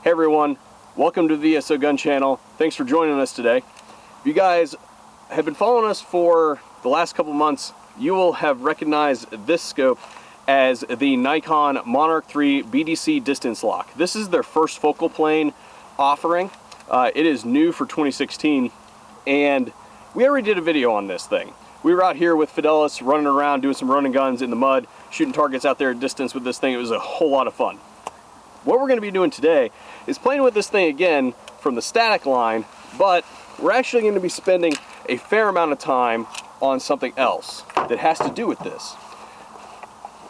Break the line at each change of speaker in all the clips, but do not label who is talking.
Hey everyone, welcome to the VSO Gun Channel. Thanks for joining us today. If you guys have been following us for the last couple months, you will have recognized this scope as the Nikon Monarch 3 BDC distance lock. This is their first focal plane offering. It is new for 2016, and we already did a video on this thing. We were out here with Fidelis running around doing some running guns in the mud, shooting targets out there at distance with this thing. It was a whole lot of fun. What we're going to be doing today is playing with this thing again from the static line, but we're actually going to be spending a fair amount of time on something else that has to do with this.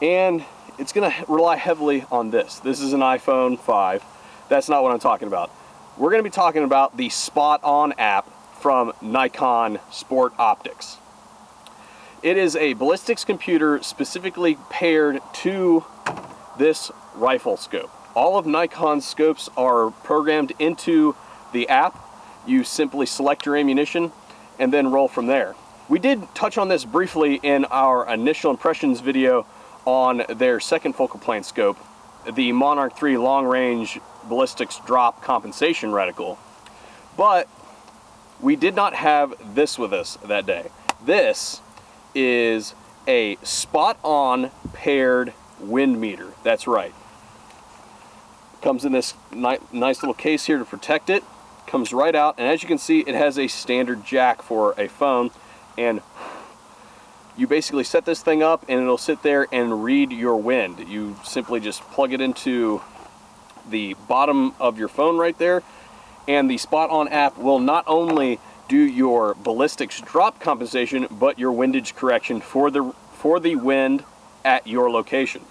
And it's going to rely heavily on this. This is an iPhone 5. That's not what I'm talking about. We're going to be talking about the Spot On app from Nikon Sport Optics. It is a ballistics computer specifically paired to this rifle scope. All of Nikon's scopes are programmed into the app. You simply select your ammunition and then roll from there. We did touch on this briefly in our initial impressions video on their second focal plane scope, the Monarch 3 long range ballistics drop compensation reticle. But we did not have this with us that day. This is a Spot On paired wind meter. That's right. Comes in this nice little case here to protect it. Comes right out, and as you can see, it has a standard jack for a phone, and you basically set this thing up and it'll sit there and read your wind. You simply just plug it into the bottom of your phone right there, and the Spot On app will not only do your ballistics drop compensation, but your windage correction for the wind at your location.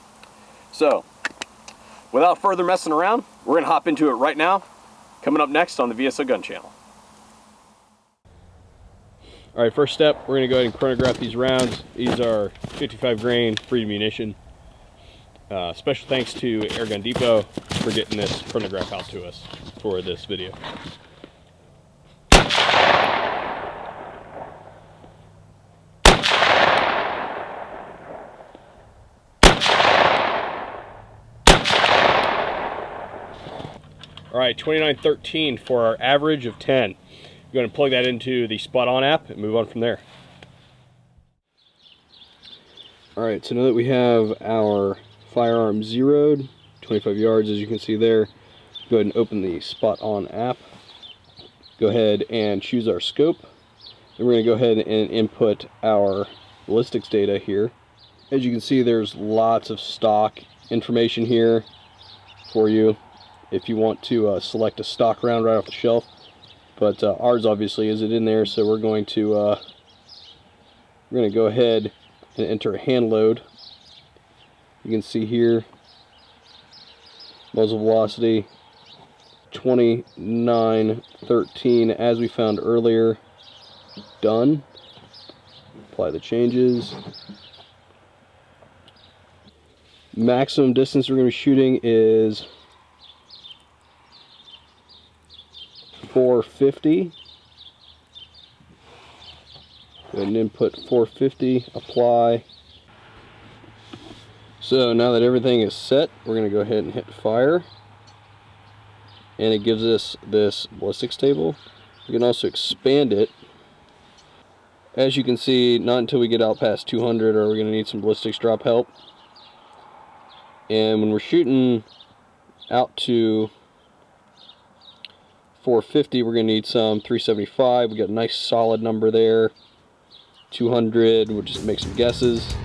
So, without further messing around, we're going to hop into it right now, coming up next on the VSO Gun Channel. All right, first step, we're going to go ahead and chronograph these rounds. These are 55 grain free munition. Special thanks to Airgun Depot for getting this chronograph out to us for this video. All right, 29.13 for our average of 10. We're going to plug that into the Spot On app and move on from there. All right, so now that we have our firearm zeroed, 25 yards as you can see there, go ahead and open the Spot On app. Go ahead and choose our scope. And we're going to go ahead and input our ballistics data here. As you can see, there's lots of stock information here for you if you want to select a stock round right off the shelf, but ours obviously isn't in there, so we're going to go ahead and enter a hand load. You can see here muzzle velocity 29.13 as we found earlier. Done. Apply the changes. Maximum distance we're going to be shooting is 450. Go ahead and input 450, apply. So now that everything is set, we're going to go ahead and hit fire. And it gives us this ballistics table. You can also expand it. As you can see, not until we get out past 200 are we going to need some ballistics drop help. And when we're shooting out to 450, we're going to need some 375. We got a nice solid number there. 200, we'll just make some guesses.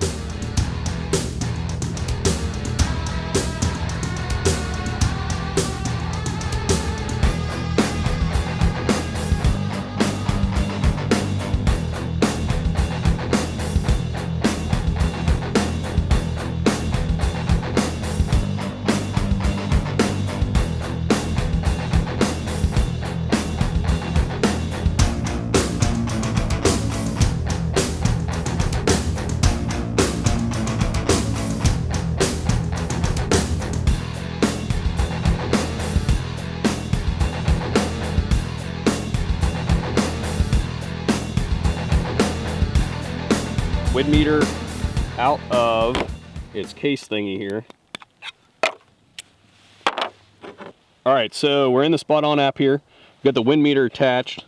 Wind meter out of its case thingy here. All right, so we're in the Spot On app here. We've got the wind meter attached.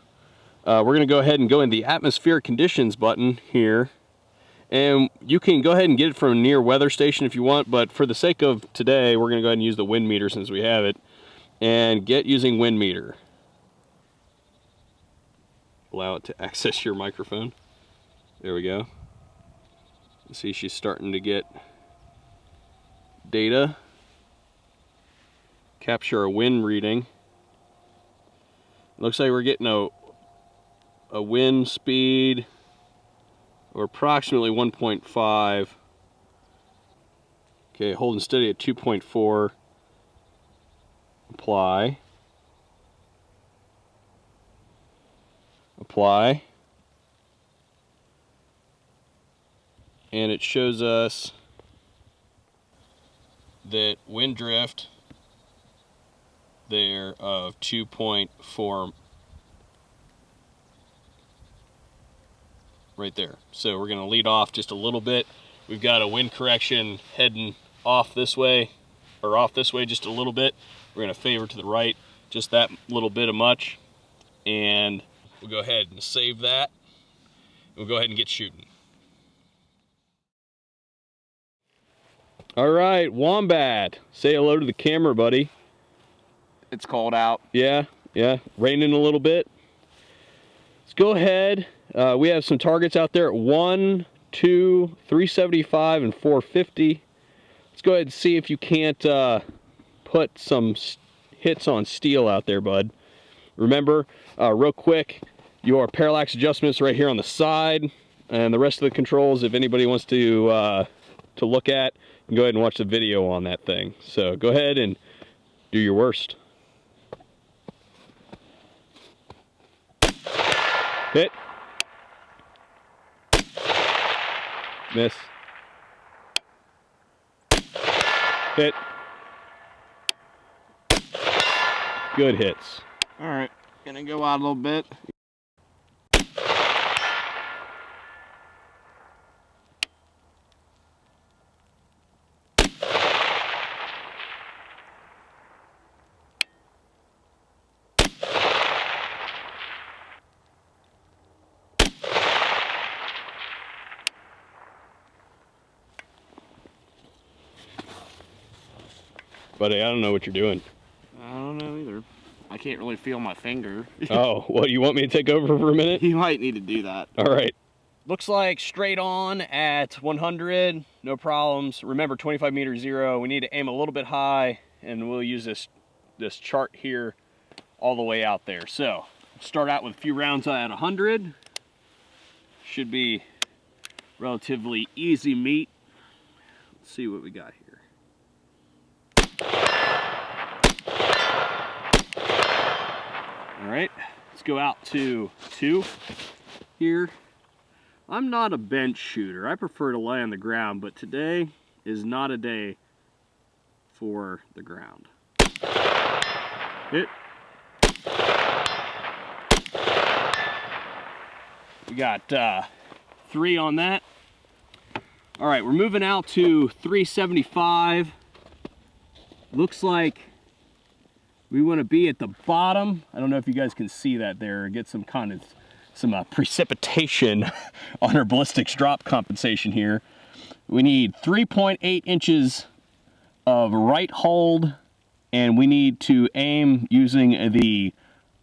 We're going to go ahead and go in the atmospheric conditions button here. And you can go ahead and get it from a near weather station if you want, but for the sake of today, we're going to go ahead and use the wind meter since we have it. And get using wind meter. Allow it to access your microphone. There we go. You see she's starting to get data. Capture a wind reading. Looks like we're getting a wind speed of approximately 1.5. Okay, holding steady at 2.4. Apply. Apply. And it shows us that wind drift there of 2.4 right there. So we're going to lead off just a little bit. We've got a wind correction heading off this way, or off this way just a little bit. We're going to favor to the right just that little bit of much, and we'll go ahead and save that. We'll go ahead and get shooting. All right, Wombat, say hello to the camera, buddy.
It's cold out.
Yeah, raining a little bit. Let's go ahead. We have some targets out there at 1, 2, 375, and 450. Let's go ahead and see if you can't put some hits on steel out there, bud. Remember, real quick, your parallax adjustments right here on the side, and the rest of the controls, if anybody wants to look at, you can go ahead and watch the video on that thing. So go ahead and do your worst. Hit. Miss. Hit. Good hits.
All right, gonna go out a little bit.
Buddy, I don't know what you're doing.
I don't know either. I can't really feel my finger.
Oh, what, you want me to take over for a minute?
You might need to do that.
All right. Looks like straight on at 100, no problems. Remember, 25 meter zero. We need to aim a little bit high, and we'll use this chart here all the way out there. So, start out with a few rounds at 100. Should be relatively easy meat. Let's see what we got here. All right, let's go out to 2 here. I'm not a bench shooter. I prefer to lay on the ground, but today is not a day for the ground. Hit. We got 3 on that. All right, we're moving out to 375. Looks like we want to be at the bottom. I don't know if you guys can see that there. Get some kind of precipitation on our ballistics drop compensation here. We need 3.8 inches of right hold, and we need to aim using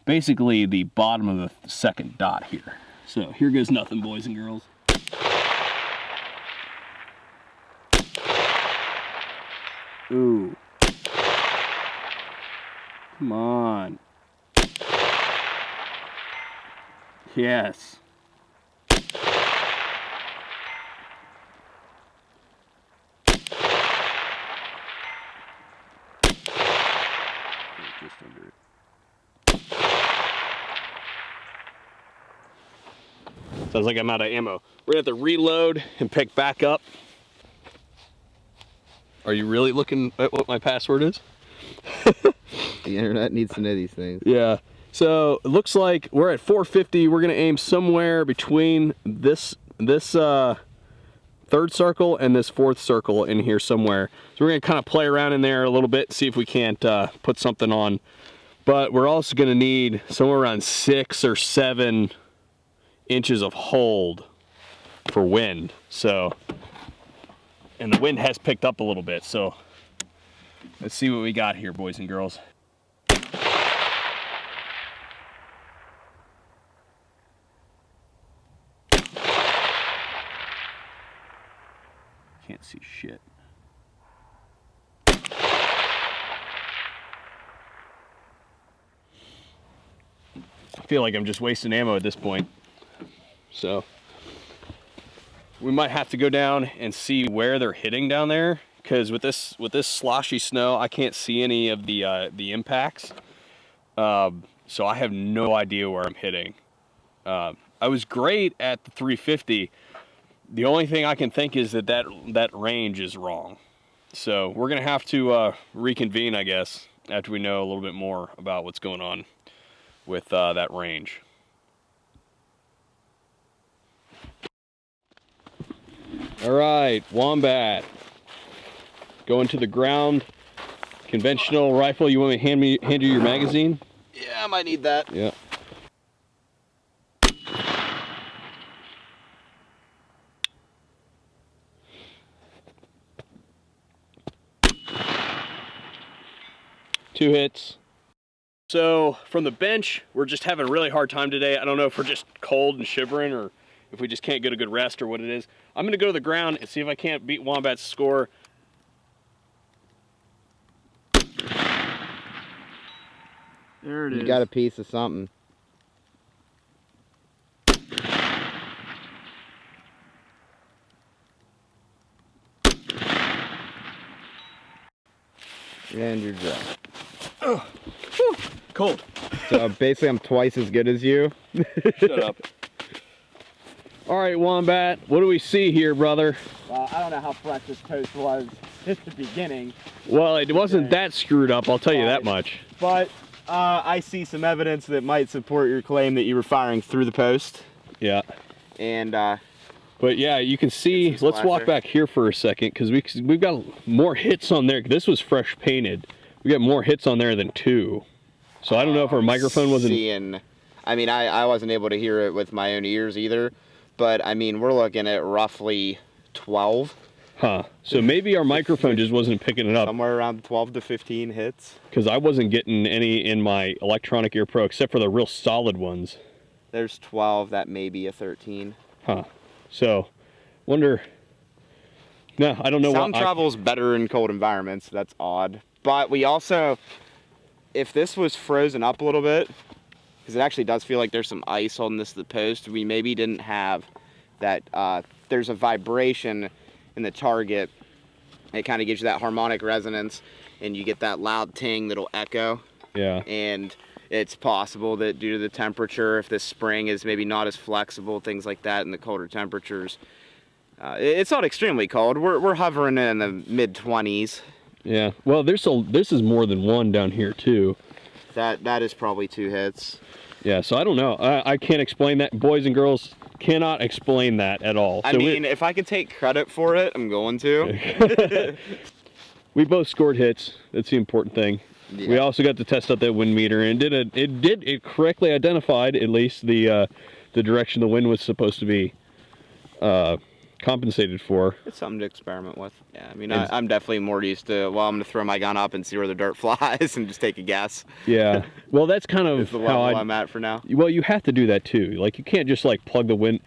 basically the bottom of the second dot here. So here goes nothing, boys and girls. Ooh. Come on. Yes. Just under it. Sounds like I'm out of ammo. We're gonna have to reload and pick back up. Are you really looking at what my password is?
The internet needs to know these things.
Yeah. So it looks like we're at 450. We're gonna aim somewhere between this third circle and this fourth circle in here somewhere. So we're gonna kind of play around in there a little bit, see if we can't put something on. But we're also gonna need somewhere around 6 or 7 inches of hold for wind. So, and the wind has picked up a little bit. So let's see what we got here, boys and girls. Can't see shit. I feel like I'm just wasting ammo at this point. So we might have to go down and see where they're hitting down there, because with this sloshy snow, I can't see any of the impacts. So I have no idea where I'm hitting. I was great at the 350. The only thing I can think is that range is wrong. So we're gonna have to reconvene, I guess, after we know a little bit more about what's going on with that range. All right, Wombat. Going to the ground. Conventional rifle. You want me to hand you your magazine?
Yeah, I might need that.
Yeah. Two hits. So from the bench, we're just having a really hard time today. I don't know if we're just cold and shivering or if we just can't get a good rest or what it is. I'm gonna go to the ground and see if I can't beat Wombat's score. There it is.
You got a piece of something. And you're dry.
Oh, cold.
So basically I'm twice as good as you.
Shut up. All right, Wombat, what do we see here, brother?
Well, I don't know how fresh this post was at the beginning.
Well, it wasn't that screwed up, I'll tell you that much.
But I see some evidence that might support your claim that you were firing through the post.
Yeah.
And
but yeah, you can see, let's walk back here for a second, because we've got more hits on there. This was fresh painted. We got more hits on there than 2. So I don't know if our microphone wasn't...
I mean, I wasn't able to hear it with my own ears either, but I mean, we're looking at roughly 12.
Huh. So maybe our microphone just wasn't picking it up.
somewhere around 12 to 15 hits.
Because I wasn't getting any in my Electronic Ear Pro, except for the real solid ones.
There's 12, that may be a 13.
Huh. So, wonder... No, I don't know.
Sound travels better in cold environments. That's odd. But we also, if this was frozen up a little bit, because it actually does feel like there's some ice holding this to the post, we maybe didn't have that, there's a vibration in the target. It kind of gives you that harmonic resonance, and you get that loud ting that'll echo.
Yeah.
And it's possible that due to the temperature, if this spring is maybe not as flexible, things like that in the colder temperatures, it's not extremely cold. We're hovering in the mid-20s.
Yeah. Well, this is more than 1 down here too.
That is probably 2 hits.
Yeah. So I don't know. I can't explain that. Boys and girls cannot explain that at all.
I mean, if I could take credit for it, I'm going to.
We both scored hits. That's the important thing. Yeah. We also got to test out that wind meter, and it correctly identified at least the direction the wind was supposed to be compensated for.
It's something to experiment with. Yeah, I mean, I'm definitely more used to, well, I'm going to throw my gun up and see where the dirt flies and just take a guess.
Yeah. Well, that's kind of
the level I'm at for now.
Well, you have to do that too. Like, you can't just like plug the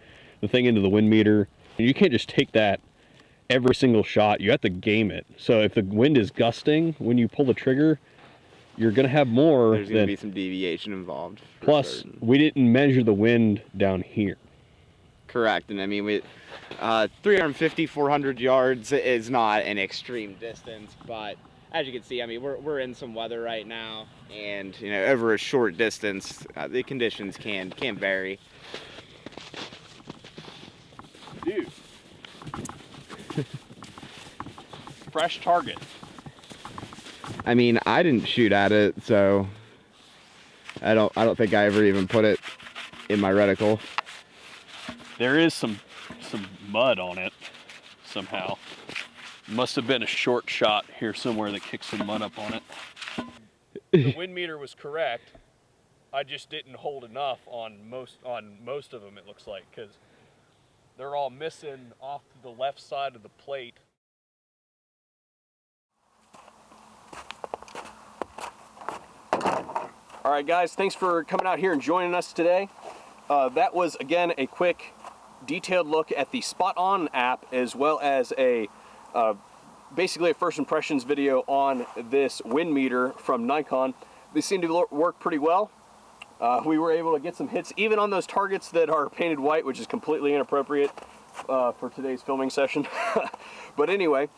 thing into the wind meter, and you can't just take that every single shot. You have to game it. So if the wind is gusting when you pull the trigger, you're going to have more.
There's going to be some deviation involved.
Plus, we didn't measure the wind down here.
Correct. And I mean, 350, 400 yards is not an extreme distance, but as you can see, I mean, we're in some weather right now, and you know, over a short distance, the conditions can vary.
Dude. Fresh target.
I mean, I didn't shoot at it, so I don't think I ever even put it in my reticle.
There is some mud on it. somehow. Must have been a short shot here somewhere that kicked some mud up on it. The wind meter was correct. I just didn't hold enough on most of them, it looks like, because they're all missing off to the left side of the plate. All right, guys, thanks for coming out here and joining us today. That was, again, a quick, detailed look at the Spot On app, as well as a basically a first impressions video on this wind meter from Nikon. They seem to work pretty well. We were able to get some hits even on those targets that are painted white, which is completely inappropriate for today's filming session. But anyway,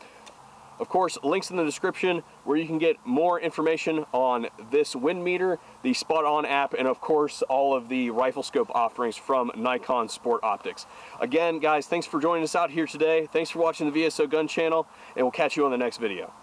of course, links in the description where you can get more information on this wind meter, the Spot On app, and of course all of the rifle scope offerings from Nikon Sport Optics. Again, guys, thanks for joining us out here today. Thanks for watching the VSO Gun Channel, and we'll catch you on the next video.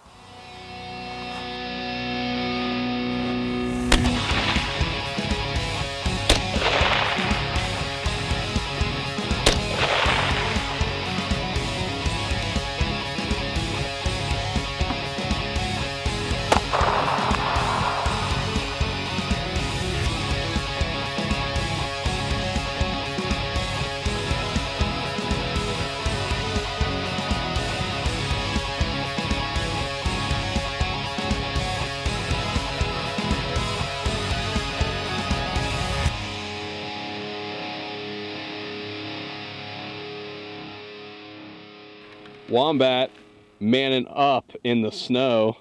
Wombat manning up in the snow.